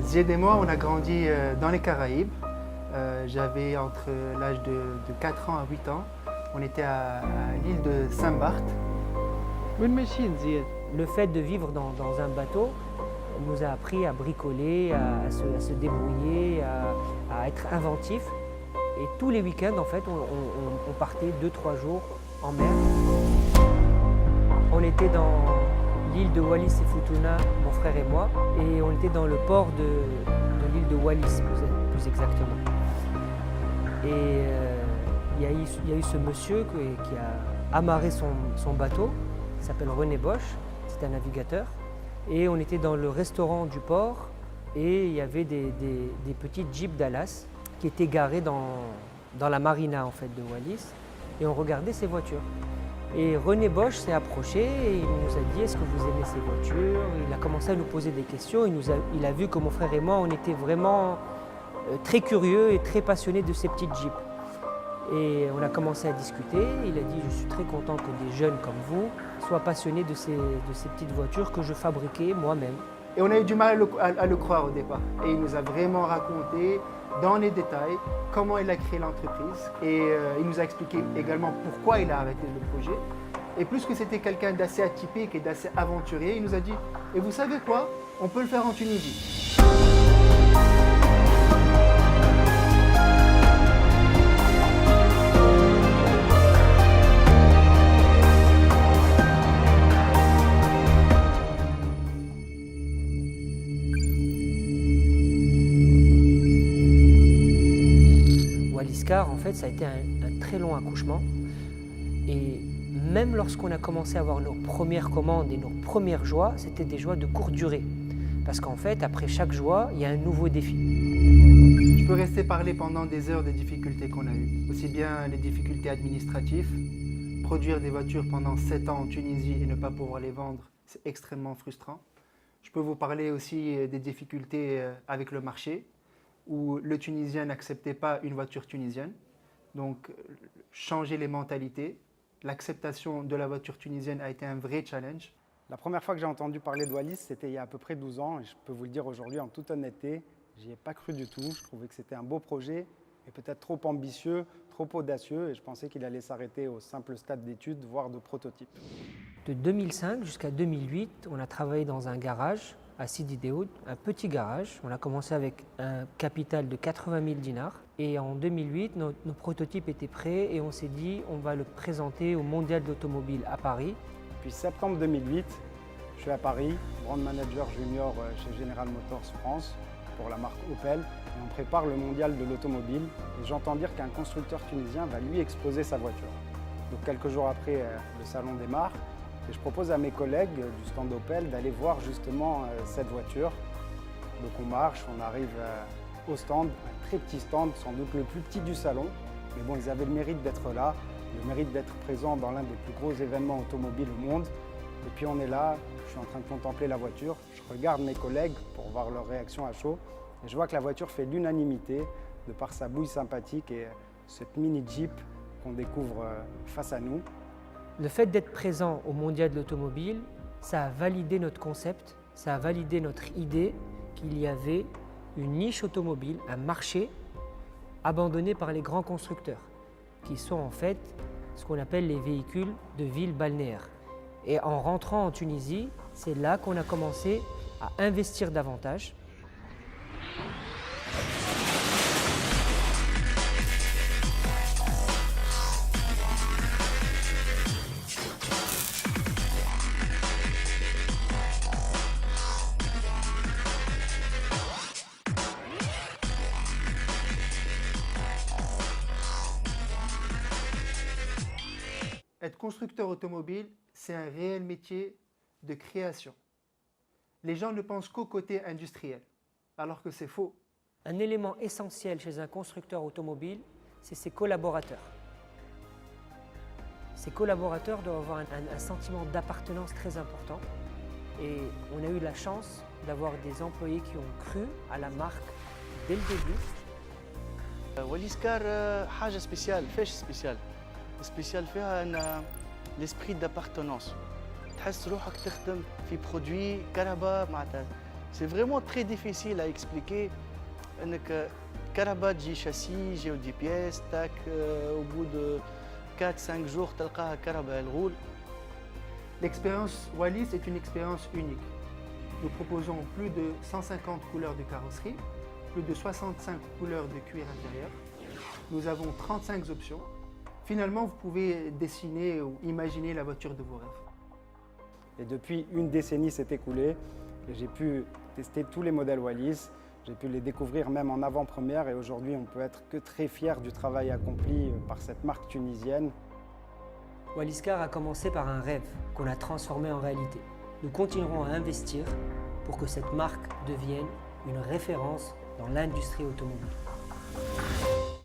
Zied et moi, on a grandi dans les Caraïbes. J'avais entre l'âge de 4 ans à 8 ans. On était à l'île de Saint-Barth. Le fait de vivre dans un bateau nous a appris à bricoler, à se débrouiller, à être inventif. Et tous les week-ends, en fait, on partait 2-3 jours en mer. On était dans l'île de Wallis et Futuna, mon frère et moi, et on était dans le port de l'île de Wallis, plus exactement. Et il y a eu ce monsieur qui a amarré son bateau, il s'appelle René Bosch, c'est un navigateur. Et on était dans le restaurant du port et il y avait des petites jeeps Dallas qui étaient garés dans la marina en fait, de Wallis et on regardait ces voitures. Et René Bosch s'est approché et il nous a dit « Est-ce que vous aimez ces voitures ?» Il a commencé à nous poser des questions, il a vu que mon frère et moi, on était vraiment très curieux et très passionnés de ces petites jeeps. Et on a commencé à discuter, il a dit « Je suis très content que des jeunes comme vous soient passionnés de ces petites voitures que je fabriquais moi-même. » Et on a eu du mal à le croire au départ. Et il nous a vraiment raconté dans les détails comment il a créé l'entreprise. Et il nous a expliqué également pourquoi il a arrêté le projet. Et plus que c'était quelqu'un d'assez atypique et d'assez aventurier, il nous a dit « Et vous savez quoi? On peut le faire en Tunisie. » Walliscar, en fait, ça a été un très long accouchement. Et même lorsqu'on a commencé à avoir nos premières commandes et nos premières joies, c'était des joies de courte durée. Parce qu'en fait, après chaque joie, il y a un nouveau défi. Je peux rester parler pendant des heures des difficultés qu'on a eues. Aussi bien les difficultés administratives. Produire des voitures pendant 7 ans en Tunisie et ne pas pouvoir les vendre, c'est extrêmement frustrant. Je peux vous parler aussi des difficultés avec le marché, où le Tunisien n'acceptait pas une voiture tunisienne. Donc, changer les mentalités. L'acceptation de la voiture tunisienne a été un vrai challenge. La première fois que j'ai entendu parler de Wallis, c'était il y a à peu près 12 ans. Et je peux vous le dire aujourd'hui en toute honnêteté, j'y ai pas cru du tout. Je trouvais que c'était un beau projet, et peut-être trop ambitieux, trop audacieux. Et je pensais qu'il allait s'arrêter au simple stade d'études, voire de prototype. De 2005 jusqu'à 2008, on a travaillé dans un garage à Sidi Daoud, un petit garage. On a commencé avec un capital de 80 000 dinars. Et en 2008, nos prototypes étaient prêts et on s'est dit on va le présenter au Mondial de l'automobile à Paris. Puis septembre 2008, je suis à Paris, brand manager junior chez General Motors France pour la marque Opel. Et on prépare le Mondial de l'automobile. Et j'entends dire qu'un constructeur tunisien va lui exposer sa voiture. Donc quelques jours après, le salon démarre. Et je propose à mes collègues du stand Opel d'aller voir justement cette voiture. Donc on marche, on arrive au stand, un très petit stand, sans doute le plus petit du salon. Mais bon, ils avaient le mérite d'être là, le mérite d'être présents dans l'un des plus gros événements automobiles au monde. Et puis on est là, je suis en train de contempler la voiture, je regarde mes collègues pour voir leur réaction à chaud. Et je vois que la voiture fait l'unanimité de par sa bouille sympathique et cette mini Jeep qu'on découvre face à nous. Le fait d'être présent au Mondial de l'automobile, ça a validé notre concept, ça a validé notre idée qu'il y avait une niche automobile, un marché abandonné par les grands constructeurs, qui sont en fait ce qu'on appelle les véhicules de ville balnéaire. Et en rentrant en Tunisie, c'est là qu'on a commencé à investir davantage. Être constructeur automobile, c'est un réel métier de création. Les gens ne pensent qu'au côté industriel, alors que c'est faux. Un élément essentiel chez un constructeur automobile, c'est ses collaborateurs. Ces collaborateurs doivent avoir un sentiment d'appartenance très important. Et on a eu la chance d'avoir des employés qui ont cru à la marque dès le début. واليسكار حاجة سبيسيال، فاش سبيسيال؟ سبيسيال فيها ان ليسبري دابارتونونس، تحس روحك تخدم في برودوي كهرباء معناتها C'est vraiment très difficile à expliquer. Caraba تجي châssis, j'ai des pièces, tac, au bout de 4-5 jours, تلقاها كهرباء elle roule. L'expérience Wallis est une expérience unique. Nous proposons plus de 150 couleurs de carrosserie, plus de 65 couleurs de cuir intérieur. Nous avons 35 options. Finalement, vous pouvez dessiner ou imaginer la voiture de vos rêves. Et depuis une décennie s'est écoulée et j'ai pu tester tous les modèles Wallis. J'ai pu les découvrir même en avant-première et aujourd'hui on peut être que très fier du travail accompli par cette marque tunisienne. Wallis-Car a commencé par un rêve qu'on a transformé en réalité. Nous continuerons à investir pour que cette marque devienne une référence dans l'industrie automobile.